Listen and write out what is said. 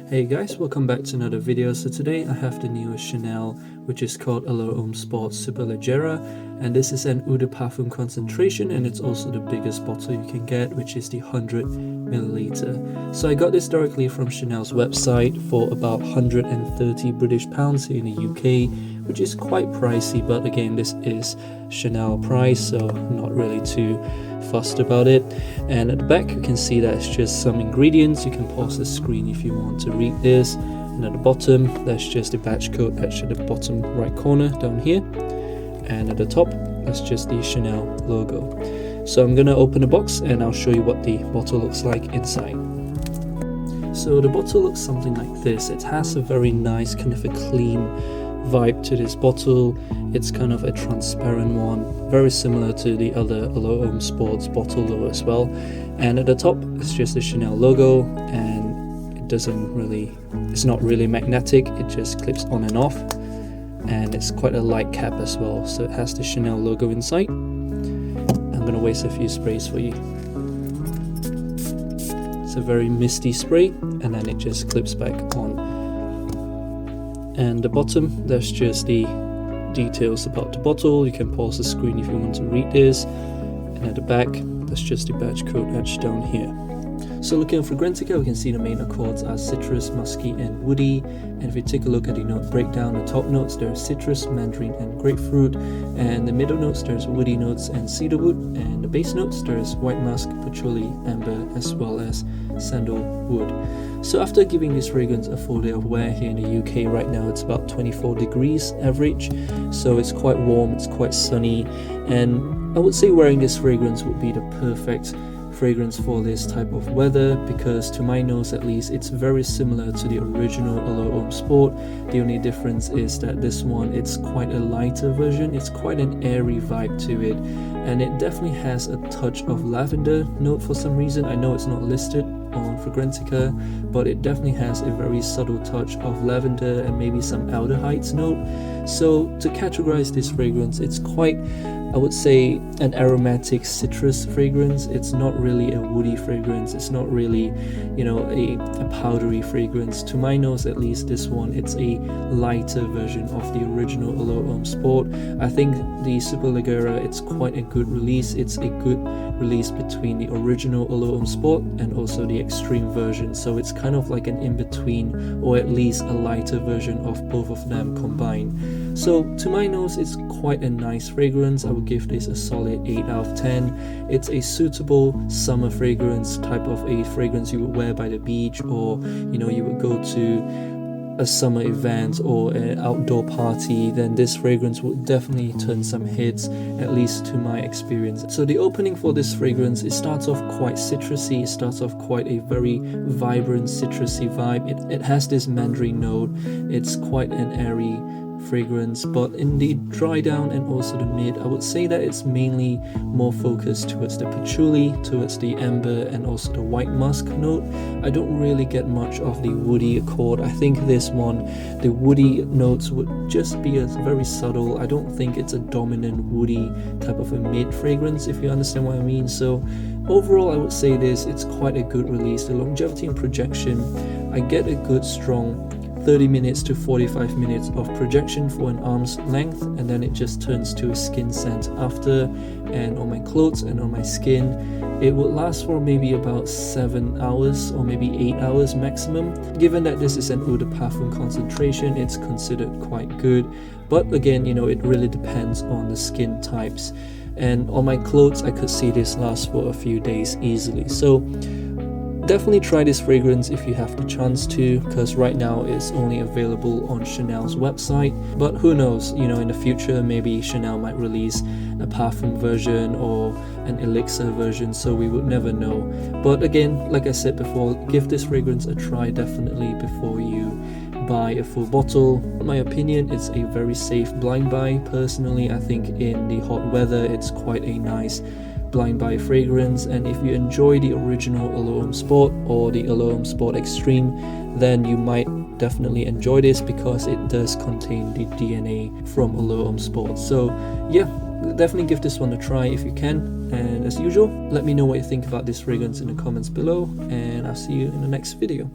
Hey guys, welcome back to another video. So today I have the newest Chanel, which is called Allure Homme Sport Superleggera, and this is an Eau de Parfum concentration, and it's also the biggest bottle you can get, which is the 100 milliliter. So I got this directly from Chanel's website for about 130 British pounds here in the UK, which is quite pricey, but again, this is Chanel price, so not really too fussed about it. And at the back you can see that it's just some ingredients. You can pause the screen if you want to read this, and at the bottom that's just the batch code etched at the bottom right corner down here, and at the top that's just the Chanel logo. So I'm gonna open the box and I'll show you what the bottle looks like inside. So the bottle looks something like this. It has a very nice kind of a clean vibe to this bottle. It's kind of a transparent one, very similar to the other Allure Homme Sports bottle though as well. And at the top it's just the Chanel logo, and it's not really magnetic, it just clips on and off, and it's quite a light cap as well. So it has the Chanel logo inside. I'm gonna waste a few sprays for you. It's a very misty spray, and then it just clips back on. And the bottom, that's just the details about the bottle. You can pause the screen if you want to read this. And at the back, that's just the batch code etched down here. So looking at Fragrantica, we can see the main accords are citrus, musky, and woody. And if we take a look at the note breakdown, the top notes, there's citrus, mandarin, and grapefruit. And the middle notes, there's woody notes and cedarwood. And the base notes, there's white musk, patchouli, amber, as well as sandalwood. So after giving this fragrance a full day of wear here in the UK right now, it's about 24 degrees average. So it's quite warm, it's quite sunny. And I would say wearing this fragrance would be the perfect fragrance for this type of weather, because to my nose at least it's very similar to the original Allure Homme Sport. The only difference is that this one, it's quite a lighter version. It's quite an airy vibe to it, and it definitely has a touch of lavender note for some reason. I know it's not listed on Fragrantica, but it definitely has a very subtle touch of lavender and maybe some aldehydes note. So to categorize this fragrance, it's quite, I would say, an aromatic citrus fragrance. It's not really a woody fragrance. It's not really, a powdery fragrance. To my nose at least, this one, it's a lighter version of the original Allure Homme Sport. I think the Superleggera, it's quite a good release. It's a good release between the original Allure Homme Sport and also the extreme version. So it's kind of like an in-between, or at least a lighter version of both of them combined. So to my nose, it's quite a nice fragrance. I would give this a solid 8 out of 10. It's a suitable summer fragrance, type of a fragrance you would wear by the beach, or you would go to a summer event or an outdoor party. Then this fragrance would definitely turn some heads, at least to my experience. So the opening for this fragrance, it starts off quite citrusy. It starts off quite a very vibrant citrusy vibe. It has this mandarin note. It's quite an airy fragrance, but in the dry down and also the mid, I would say that it's mainly more focused towards the patchouli, towards the amber, and also the white musk note. I don't really get much of the woody accord. I think this one, the woody notes would just be very subtle. I don't think it's a dominant woody type of a mid fragrance, if you understand what I mean. So overall, I would say it's quite a good release. The longevity and projection, I get a good strong 30 minutes to 45 minutes of projection for an arm's length, and then it just turns to a skin scent after. And on my clothes and on my skin, it would last for maybe about 7 hours or maybe 8 hours maximum. Given that this is an Eau de Parfum concentration, it's considered quite good, but again, it really depends on the skin types. And on my clothes, I could see this last for a few days easily. So definitely try this fragrance if you have the chance to, because right now it's only available on Chanel's website. But who knows, in the future maybe Chanel might release a parfum version or an elixir version, so we would never know. But again, like I said before, give this fragrance a try definitely before you buy a full bottle. In my opinion, it's a very safe blind buy. Personally, I think in the hot weather it's quite a nice blind buy fragrance, and if you enjoy the original Allure Homme Sport or the Allure Homme Sport Extreme, then you might definitely enjoy this, because it does contain the DNA from Allure Homme Sport. So yeah, definitely give this one a try if you can, and as usual, let me know what you think about this fragrance in the comments below, and I'll see you in the next video.